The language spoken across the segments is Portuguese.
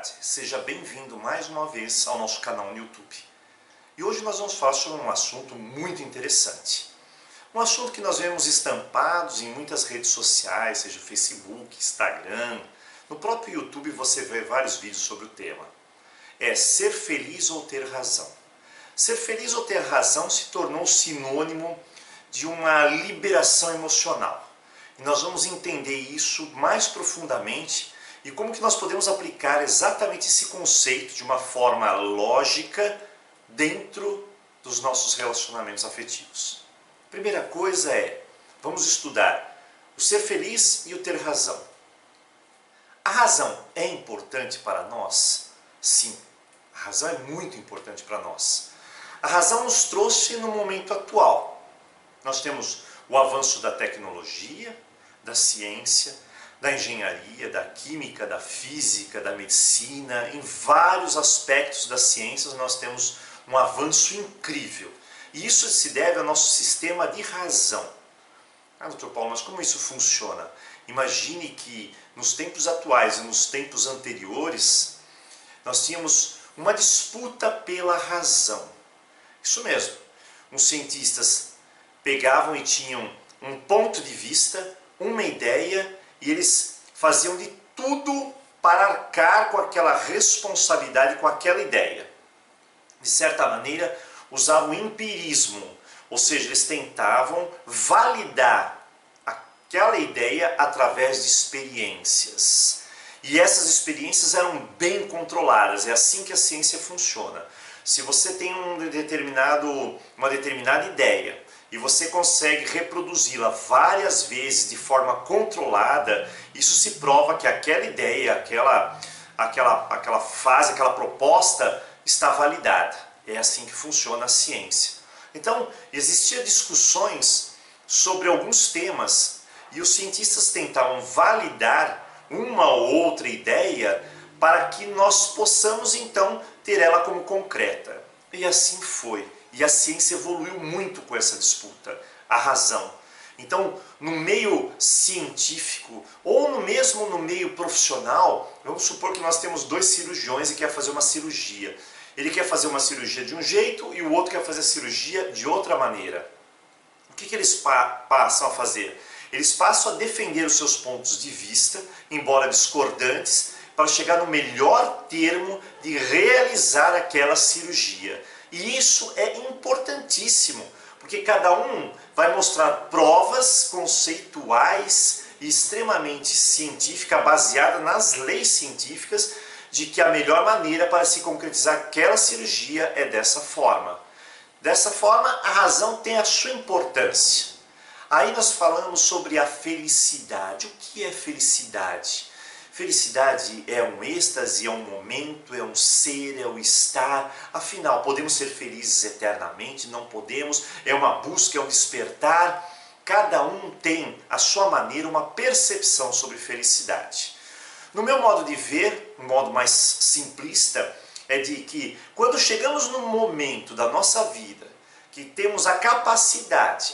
tarde, seja bem-vindo mais uma vez ao nosso canal no YouTube. E hoje nós vamos falar sobre um assunto muito interessante. Um assunto que nós vemos estampados em muitas redes sociais, seja Facebook, Instagram, no próprio YouTube você vê vários vídeos sobre o tema. É ser feliz ou ter razão. Ser feliz ou ter razão se tornou sinônimo de uma liberação emocional. E nós vamos entender isso mais profundamente e como que nós podemos aplicar exatamente esse conceito de uma forma lógica dentro dos nossos relacionamentos afetivos. Primeira coisa vamos estudar o ser feliz e o ter razão. A razão é importante para nós? Sim, a razão é muito importante para nós. A razão nos trouxe no momento atual. Nós temos o avanço da tecnologia, da ciência, da engenharia, da química, da física, da medicina. Em vários aspectos das ciências nós temos um avanço incrível. E isso se deve ao nosso sistema de razão. Doutor Paulo, mas como isso funciona? Imagine que nos tempos atuais e nos tempos anteriores, nós tínhamos uma disputa pela razão. Isso mesmo, os cientistas pegavam e tinham um ponto de vista, uma ideia, e eles faziam de tudo para arcar com aquela responsabilidade, com aquela ideia. De certa maneira, usavam o empirismo, ou seja, eles tentavam validar aquela ideia através de experiências. E essas experiências eram bem controladas, é assim que a ciência funciona. Se você tem uma determinada ideia e você consegue reproduzi-la várias vezes de forma controlada, isso se prova que aquela ideia, aquela fase, aquela proposta está validada. É assim que funciona a ciência. Então, existiam discussões sobre alguns temas e os cientistas tentavam validar uma ou outra ideia para que nós possamos então ter ela como concreta. E assim foi. E a ciência evoluiu muito com essa disputa, a razão. Então, no meio científico ou mesmo no meio profissional, vamos supor que nós temos dois cirurgiões e quer fazer uma cirurgia. Ele quer fazer uma cirurgia de um jeito e o outro quer fazer a cirurgia de outra maneira. O que eles passam a fazer? Eles passam a defender os seus pontos de vista, embora discordantes, para chegar no melhor termo de realizar aquela cirurgia. E isso é importantíssimo, porque cada um vai mostrar provas conceituais e extremamente científicas, baseadas nas leis científicas, de que a melhor maneira para se concretizar aquela cirurgia é dessa forma. Dessa forma, a razão tem a sua importância. Aí nós falamos sobre a felicidade. O que é felicidade? Felicidade é um êxtase, é um momento, é um ser, é um estar. Afinal, podemos ser felizes eternamente? Não podemos. É uma busca, é um despertar. Cada um tem, à sua maneira, uma percepção sobre felicidade. No meu modo de ver, um modo mais simplista, é de que quando chegamos num momento da nossa vida que temos a capacidade,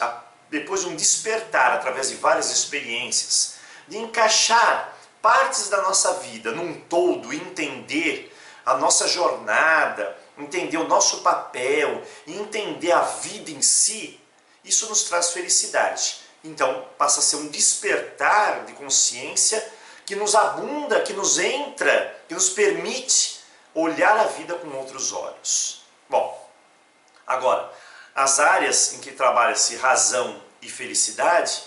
depois de um despertar através de várias experiências, de encaixar partes da nossa vida num todo, entender a nossa jornada, entender o nosso papel e entender a vida em si, isso nos traz felicidade. Então passa a ser um despertar de consciência que nos abunda, que nos entra, que nos permite olhar a vida com outros olhos. Bom, agora, as áreas em que trabalha-se razão e felicidade,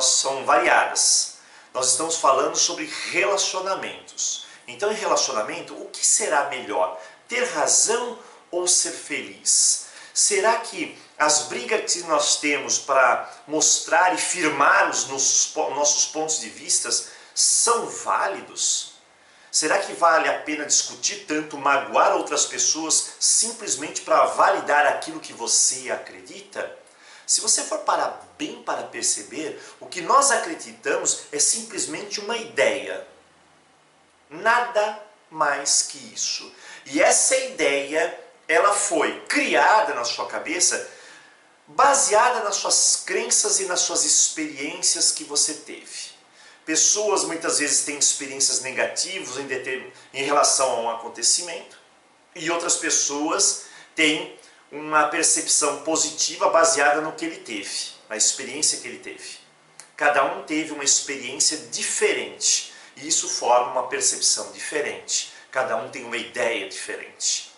são variadas. Nós estamos falando sobre relacionamentos. Então, em relacionamento, o que será melhor? Ter razão ou ser feliz? Será que as brigas que nós temos para mostrar e firmar os nossos pontos de vista são válidos? Será que vale a pena discutir tanto, magoar outras pessoas simplesmente para validar aquilo que você acredita? Se você for parar bem para perceber, o que nós acreditamos é simplesmente uma ideia. Nada mais que isso. E essa ideia, ela foi criada na sua cabeça, baseada nas suas crenças e nas suas experiências que você teve. Pessoas muitas vezes têm experiências negativas em relação a um acontecimento e outras pessoas têm uma percepção positiva baseada no que ele teve, na experiência que ele teve. Cada um teve uma experiência diferente e isso forma uma percepção diferente. Cada um tem uma ideia diferente.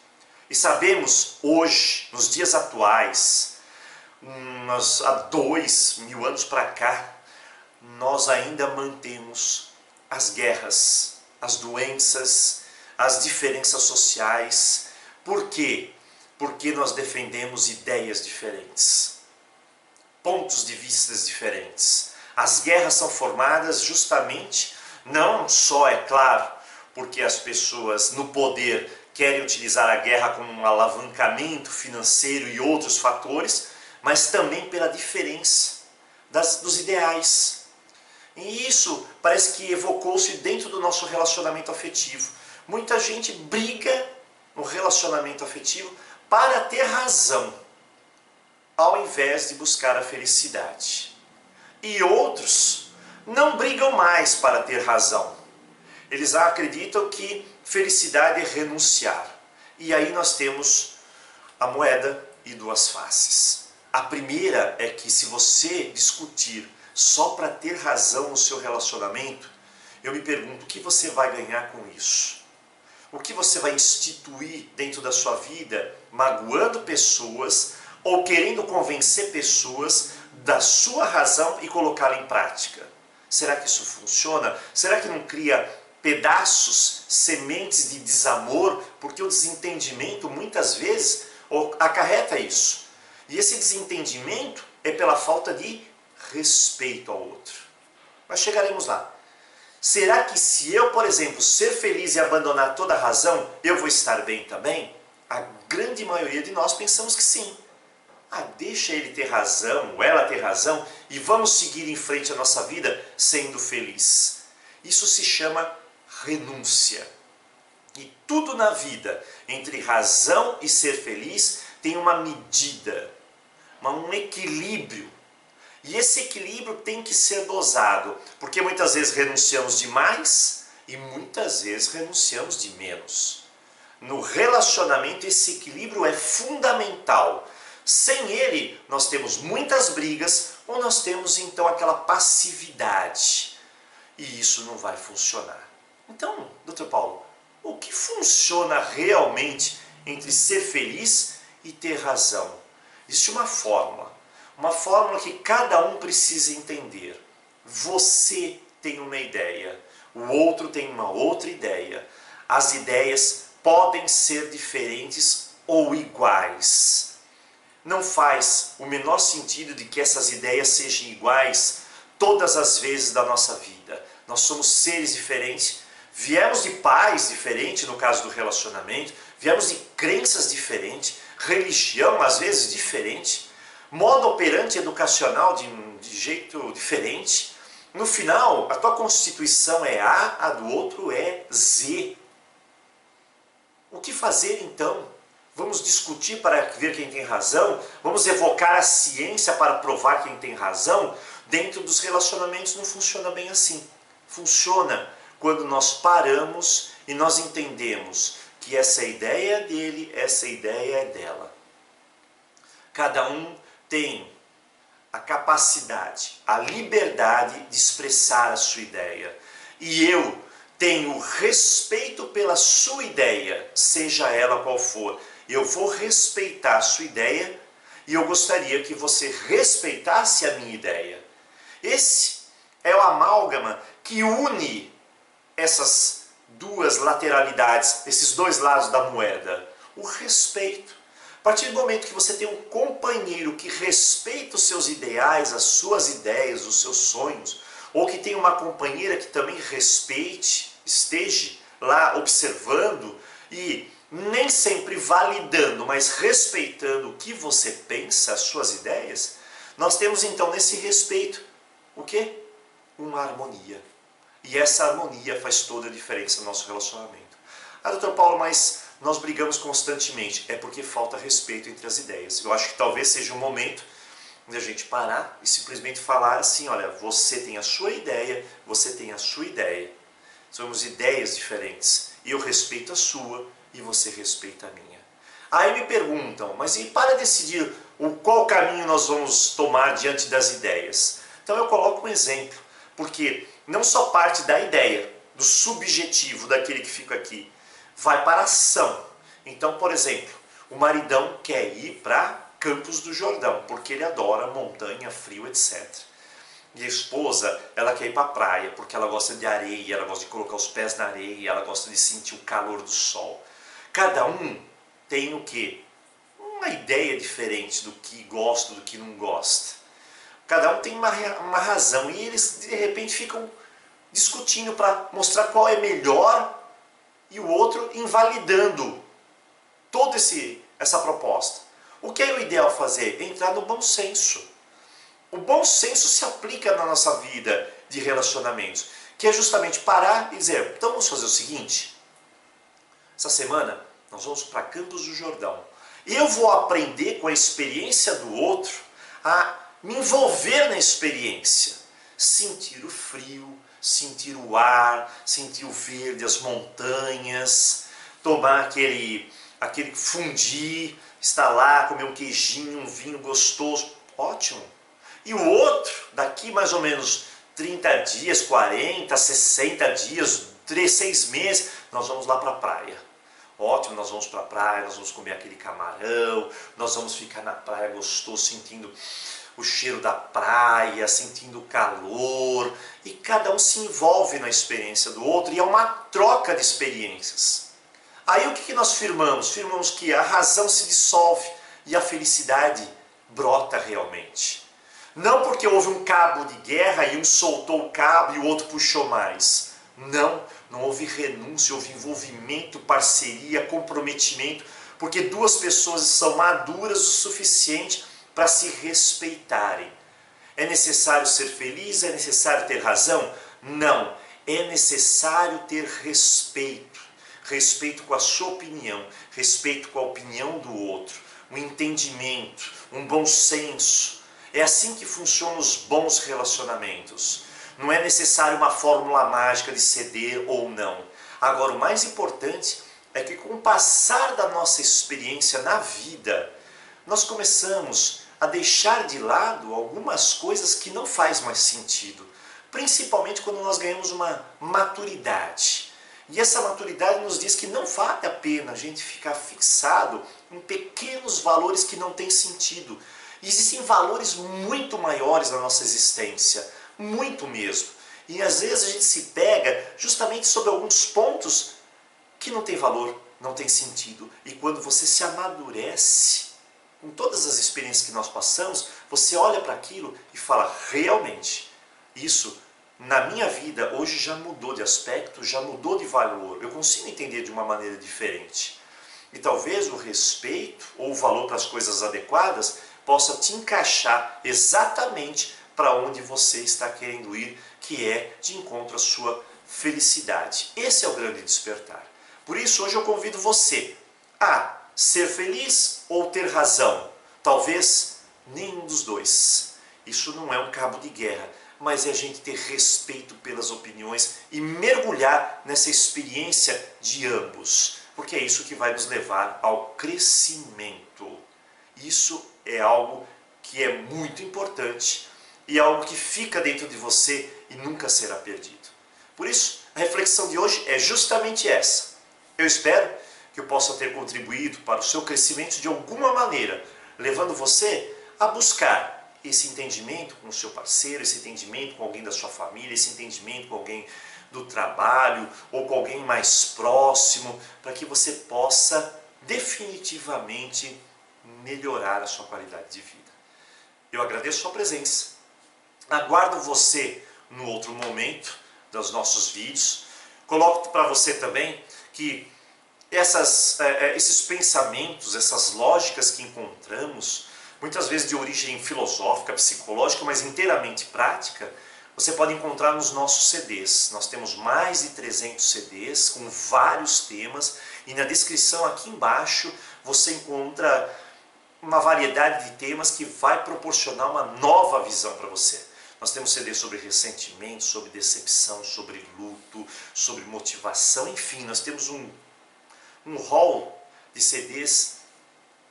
E sabemos hoje, nos dias atuais, há 2000 anos para cá, nós ainda mantemos as guerras, as doenças, as diferenças sociais. Por quê? Porque nós defendemos ideias diferentes, pontos de vista diferentes. As guerras são formadas justamente, não só, é claro, porque as pessoas no poder querem utilizar a guerra como um alavancamento financeiro e outros fatores, mas também pela diferença dos ideais. E isso parece que evocou-se dentro do nosso relacionamento afetivo. Muita gente briga no relacionamento afetivo para ter razão, ao invés de buscar a felicidade. E outros não brigam mais para ter razão. Eles acreditam que felicidade é renunciar. E aí nós temos a moeda e duas faces. A primeira é que se você discutir só para ter razão no seu relacionamento, eu me pergunto, o que você vai ganhar com isso? O que você vai instituir dentro da sua vida, magoando pessoas ou querendo convencer pessoas da sua razão e colocá-la em prática? Será que isso funciona? Será que não cria pedaços, sementes de desamor? Porque o desentendimento muitas vezes acarreta isso. E esse desentendimento é pela falta de respeito ao outro. Mas chegaremos lá. Será que se eu, por exemplo, ser feliz e abandonar toda a razão, eu vou estar bem também? A grande maioria de nós pensamos que sim. Deixa ele ter razão, ou ela ter razão, e vamos seguir em frente a nossa vida sendo feliz. Isso se chama renúncia. E tudo na vida, entre razão e ser feliz, tem uma medida, um equilíbrio. E esse equilíbrio tem que ser dosado, porque muitas vezes renunciamos de mais e muitas vezes renunciamos de menos. No relacionamento esse equilíbrio é fundamental. Sem ele nós temos muitas brigas ou nós temos então aquela passividade. E isso não vai funcionar. Então, Dr. Paulo, o que funciona realmente entre ser feliz e ter razão? Existe uma fórmula que cada um precisa entender. Você tem uma ideia, o outro tem uma outra ideia. As ideias podem ser diferentes ou iguais. Não faz o menor sentido de que essas ideias sejam iguais todas as vezes da nossa vida. Nós somos seres diferentes, viemos de pais diferentes, no caso do relacionamento, viemos de crenças diferentes, religião às vezes diferente, modo operante educacional de jeito diferente. No final, a tua constituição é A do outro é Z. O que fazer então? Vamos discutir para ver quem tem razão? Vamos evocar a ciência para provar quem tem razão? Dentro dos relacionamentos não funciona bem assim. Funciona quando nós paramos e nós entendemos que essa ideia é dele, essa ideia é dela. Cada um tem a capacidade, a liberdade de expressar a sua ideia. E eu tenho respeito pela sua ideia, seja ela qual for. Eu vou respeitar a sua ideia e eu gostaria que você respeitasse a minha ideia. Esse é o amálgama que une essas duas lateralidades, esses dois lados da moeda. O respeito. A partir do momento que você tem um companheiro que respeita os seus ideais, as suas ideias, os seus sonhos, ou que tem uma companheira que também respeite, esteja lá observando e nem sempre validando, mas respeitando o que você pensa, as suas ideias, nós temos então nesse respeito o quê? Uma harmonia. E essa harmonia faz toda a diferença no nosso relacionamento. Dr. Paulo, mas nós brigamos constantemente. É porque falta respeito entre as ideias. Eu acho que talvez seja um momento de a gente parar e simplesmente falar assim, olha, você tem a sua ideia, você tem a sua ideia. Somos ideias diferentes. E eu respeito a sua e você respeita a minha. Aí me perguntam, mas e para decidir qual caminho nós vamos tomar diante das ideias? Então eu coloco um exemplo, porque não só parte da ideia, do subjetivo daquele que fica aqui, vai para a ação. Então, por exemplo, o maridão quer ir para Campos do Jordão, porque ele adora montanha, frio, etc. E a esposa, ela quer ir para a praia, porque ela gosta de areia, ela gosta de colocar os pés na areia, ela gosta de sentir o calor do sol. Cada um tem o quê? Uma ideia diferente do que gosta, do que não gosta. Cada um tem uma razão e eles de repente ficam discutindo para mostrar qual é melhor e o outro invalidando toda essa proposta. O que é o ideal fazer? Entrar no bom senso. O bom senso se aplica na nossa vida de relacionamentos, que é justamente parar e dizer, então vamos fazer o seguinte, essa semana nós vamos para Campos do Jordão. Eu vou aprender com a experiência do outro a me envolver na experiência, sentir o frio, sentir o ar, sentir o verde, as montanhas, tomar aquele fundi, estar lá, comer um queijinho, um vinho gostoso, ótimo. E o outro, daqui mais ou menos 30 dias, 40, 60 dias, 6 meses, nós vamos lá para a praia. Ótimo, nós vamos para a praia, nós vamos comer aquele camarão, nós vamos ficar na praia gostoso, sentindo o cheiro da praia, sentindo o calor, e cada um se envolve na experiência do outro, e é uma troca de experiências. Aí o que nós firmamos? Firmamos que a razão se dissolve e a felicidade brota realmente. Não porque houve um cabo de guerra e um soltou o cabo e o outro puxou mais. Não houve renúncia, houve envolvimento, parceria, comprometimento, porque duas pessoas são maduras o suficiente para se respeitarem. É necessário ser feliz? É necessário ter razão? Não. É necessário ter respeito. Respeito com a sua opinião, respeito com a opinião do outro, um entendimento, um bom senso. É assim que funcionam os bons relacionamentos. Não é necessário uma fórmula mágica de ceder ou não. Agora, o mais importante é que com o passar da nossa experiência na vida, nós começamos a deixar de lado algumas coisas que não faz mais sentido. Principalmente quando nós ganhamos uma maturidade. E essa maturidade nos diz que não vale a pena a gente ficar fixado em pequenos valores que não têm sentido. Existem valores muito maiores na nossa existência, muito mesmo. E às vezes a gente se pega justamente sobre alguns pontos que não tem valor, não tem sentido. E quando você se amadurece, com todas as experiências que nós passamos, você olha para aquilo e fala, realmente, isso na minha vida hoje já mudou de aspecto, já mudou de valor. Eu consigo entender de uma maneira diferente. E talvez o respeito ou o valor para as coisas adequadas possa te encaixar exatamente para onde você está querendo ir, que é de encontro à sua felicidade. Esse é o grande despertar. Por isso hoje eu convido você a ser feliz ou ter razão. Talvez nenhum dos dois. Isso não é um cabo de guerra, mas é a gente ter respeito pelas opiniões e mergulhar nessa experiência de ambos, porque é isso que vai nos levar ao crescimento. Isso é algo que é muito importante e é algo que fica dentro de você e nunca será perdido. Por isso, a reflexão de hoje é justamente essa. Eu espero que eu possa ter contribuído para o seu crescimento de alguma maneira, levando você a buscar esse entendimento com o seu parceiro, esse entendimento com alguém da sua família, esse entendimento com alguém do trabalho ou com alguém mais próximo, para que você possa definitivamente melhorar a sua qualidade de vida. Eu agradeço a sua presença, aguardo você no outro momento dos nossos vídeos, coloco para você também que esses pensamentos, essas lógicas que encontramos, muitas vezes de origem filosófica, psicológica, mas inteiramente prática, você pode encontrar nos nossos CDs. Nós temos mais de 300 CDs com vários temas e na descrição aqui embaixo você encontra uma variedade de temas que vai proporcionar uma nova visão para você. Nós temos CD sobre ressentimento, sobre decepção, sobre luto, sobre motivação, enfim, nós temos um hall de CDs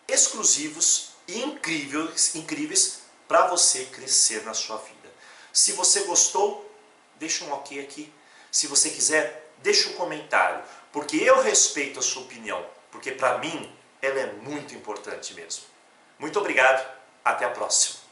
exclusivos e incríveis para você crescer na sua vida. Se você gostou, deixa um ok aqui. Se você quiser, deixa um comentário, porque eu respeito a sua opinião, porque para mim ela é muito importante mesmo. Muito obrigado, até a próxima.